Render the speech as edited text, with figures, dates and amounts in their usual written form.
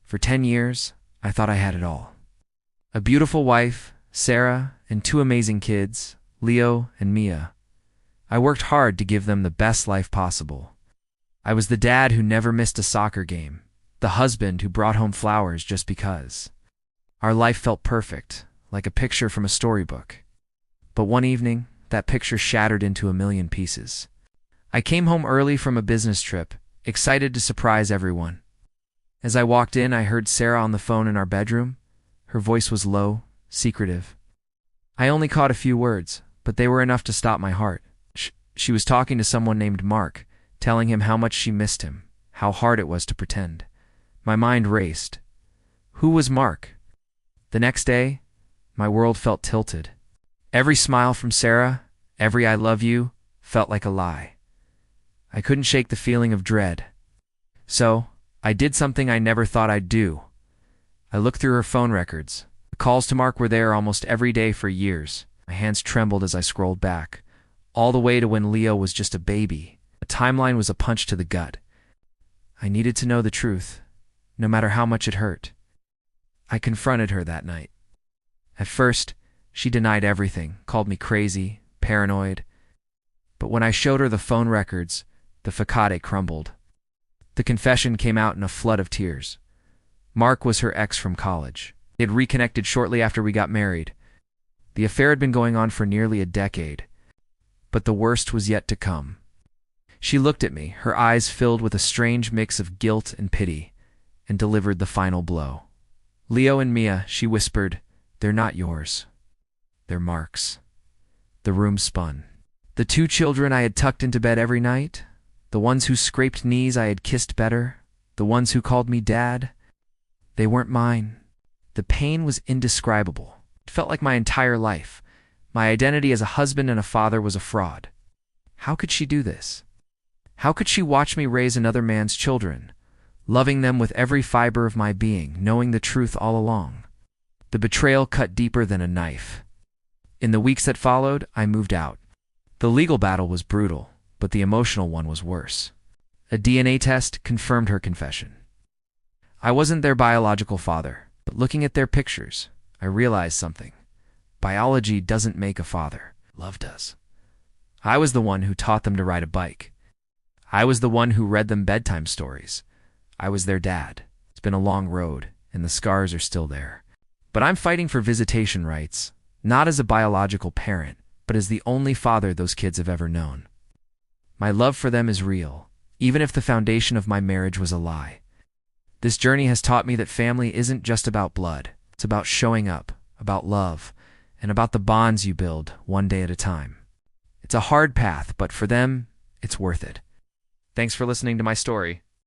For 10 years, I thought I had it all. A beautiful wife, Sarah, and 2 amazing kids, Leo and Mia. I worked hard to give them the best life possible. I was the dad who never missed a soccer game, the husband who brought home flowers just because. Our life felt perfect, like a picture from a storybook. But one evening, that picture shattered into a million pieces. I came home early from a business trip, excited to surprise everyone. As I walked in, I heard Sarah on the phone in our bedroom. Her voice was low, secretive. I only caught a few words, but they were enough to stop my heart. She was talking to someone named Mark, telling him how much she missed him, how hard it was to pretend. My mind raced. Who was Mark? The next day, my world felt tilted. Every smile from Sarah, every I love you, felt like a lie. I couldn't shake the feeling of dread. So, I did something I never thought I'd do. I looked through her phone records. The calls to Mark were there almost every day for years. My hands trembled as I scrolled back, all the way to when Leo was just a baby. The timeline was a punch to the gut. I needed to know the truth, no matter how much it hurt. I confronted her that night. At first, she denied everything, called me crazy, paranoid. But when I showed her the phone records, the facade crumbled. The confession came out in a flood of tears. Mark was her ex from college. They had reconnected shortly after we got married. The affair had been going on for nearly a decade. But the worst was yet to come. She looked at me, her eyes filled with a strange mix of guilt and pity, and delivered the final blow. Leo and Mia, she whispered, they're not yours. They're Mark's. The room spun. The 2 children I had tucked into bed every night, the ones whose scraped knees I had kissed better, the ones who called me dad, they weren't mine. The pain was indescribable. It felt like my entire life. My identity as a husband and a father was a fraud. How could she do this? How could she watch me raise another man's children, loving them with every fiber of my being, knowing the truth all along? The betrayal cut deeper than a knife. In the weeks that followed, I moved out. The legal battle was brutal, but the emotional one was worse. A DNA test confirmed her confession. I wasn't their biological father, but looking at their pictures, I realized something. Biology doesn't make a father. Love does. I was the one who taught them to ride a bike. I was the one who read them bedtime stories. I was their dad. It's been a long road, and the scars are still there. But I'm fighting for visitation rights, not as a biological parent, but as the only father those kids have ever known. My love for them is real, even if the foundation of my marriage was a lie. This journey has taught me that family isn't just about blood. It's about showing up, about love, and about the bonds you build one day at a time. It's a hard path, but for them, it's worth it. Thanks for listening to my story.